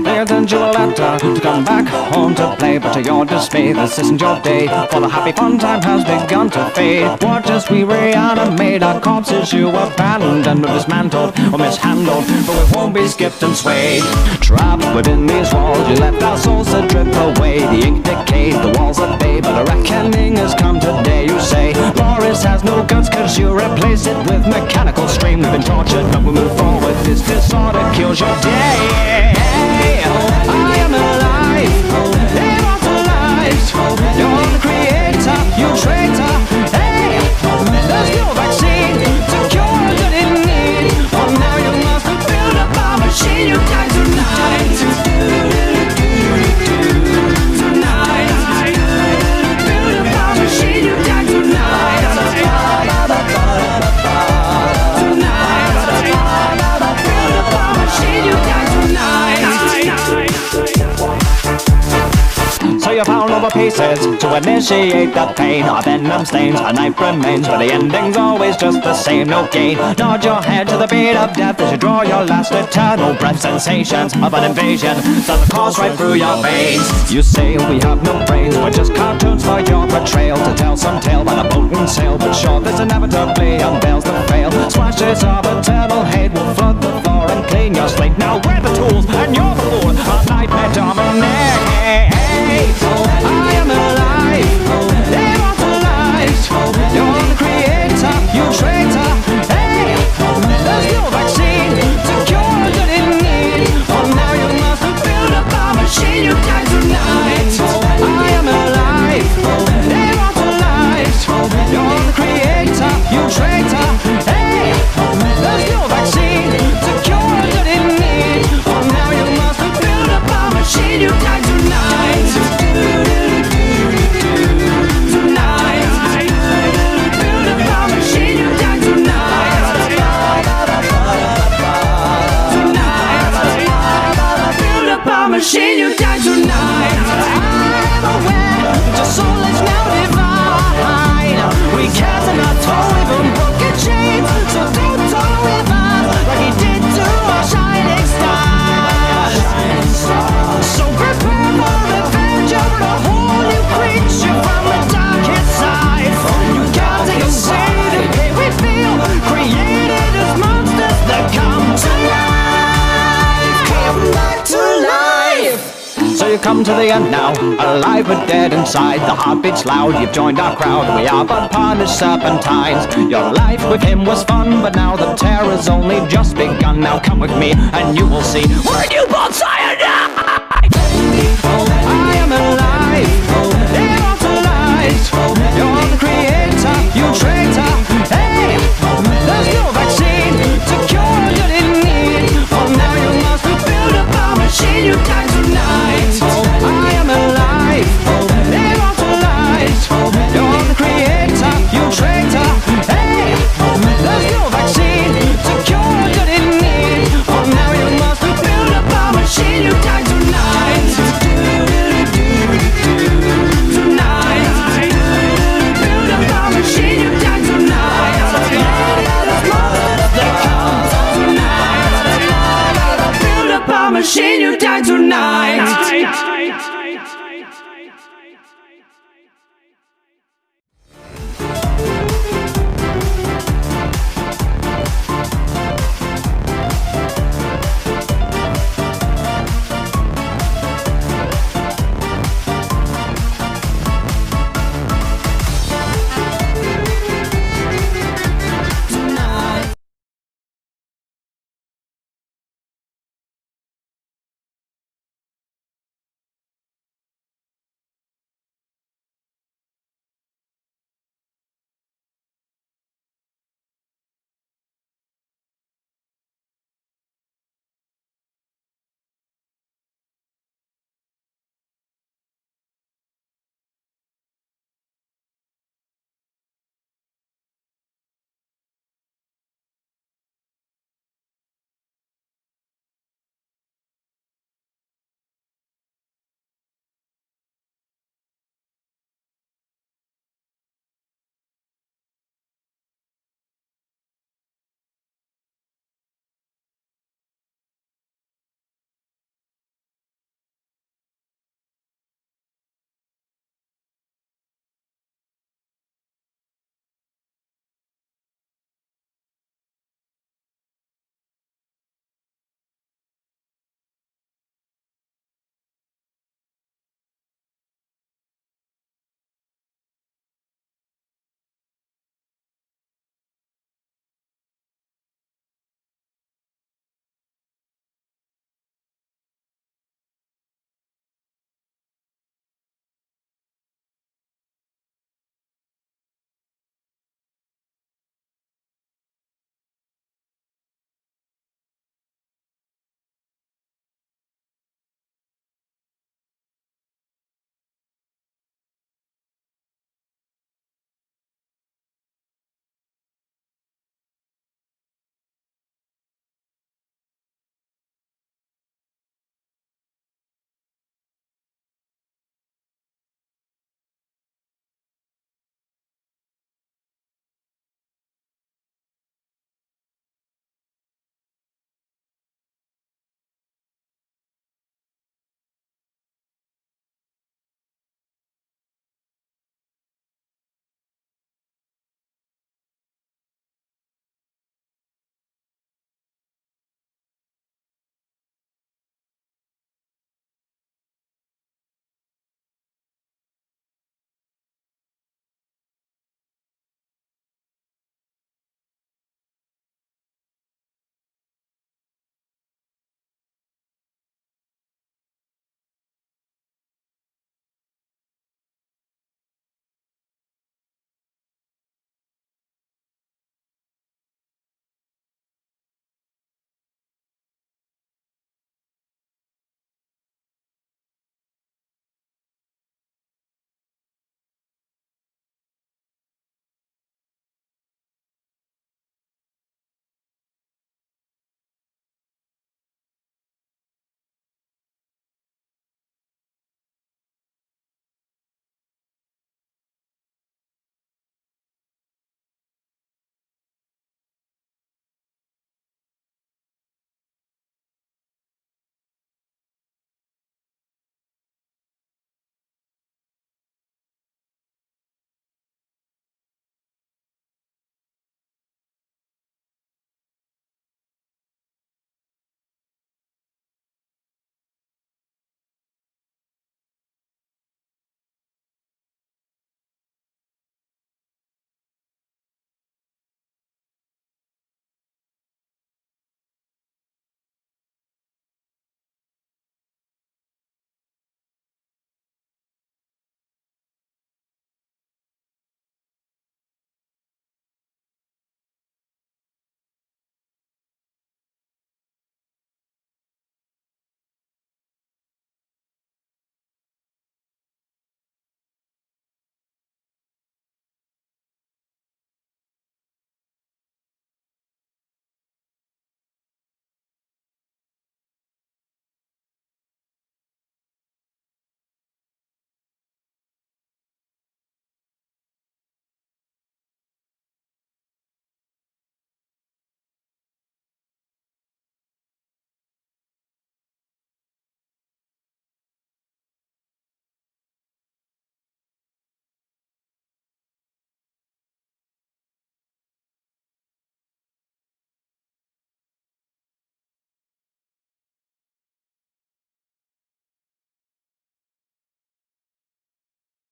They had sent you a letter to come back home to play, but to your dismay, this isn't your day, for the happy fun time has begun to fade. Watch as we reanimate our corpses you abandoned or dismantled or mishandled, but we won't be skipped and swayed. Trapped within these walls, you left our souls to drip away. The ink decayed, the walls at bay, but a reckoning has come today. You say Boris has no guts cause you replace it with mechanical stream. We've been tortured but we move forward, this disorder kills your day. I am alive, immortalized. You're the creator, you traitor. Hey, there's no vaccine to cure that in need. Oh, now you must build up a machine. You die tonight. Tonight, build up a machine. You die tonight. Tonight, build up a machine. You die tonight. So you pound over pieces to initiate the pain. Our venom stains, a knife remains, but the ending's always just the same. No gain, nod your head to the beat of death as you draw your last eternal breath. Sensations of an invasion start to course right through your veins. You say we have no brains, we're just cartoons for your betrayal. To tell some tale by the boat and sail, but sure this inevitably unveils the fail. Splashes of eternal hate will flood the floor and clean your slate. Now we're the tools and you're the fool, our nightmare dominate. I am alive, immortalized. You're the creator, you traitor. Hey, there's no vaccine to cure that in need. Oh, now you must build up a machine. You die tonight. I am alive, immortalized. You're the creator, you traitor. Hey, there's no vaccine to cure that in need. Oh, now you must build up a machine. You die tonight. Machine, you die tonight. I'm aware that your soul is now divine. We cast in our toe, even broken chains. So don't toy with us like he did to our shining stars. So prepare for revenge of a whole new creature from the darkest side. You can't take a seat, the pain we feel, created as monsters that come to life. Come back to life. So you come to the end now, alive but dead inside. The heartbeat's loud, you've joined our crowd. We are but punished serpentines. Your life with him was fun, but now the terror's only just begun. Now come with me and you will see we're newborn cyanide. I am alive, immortalized.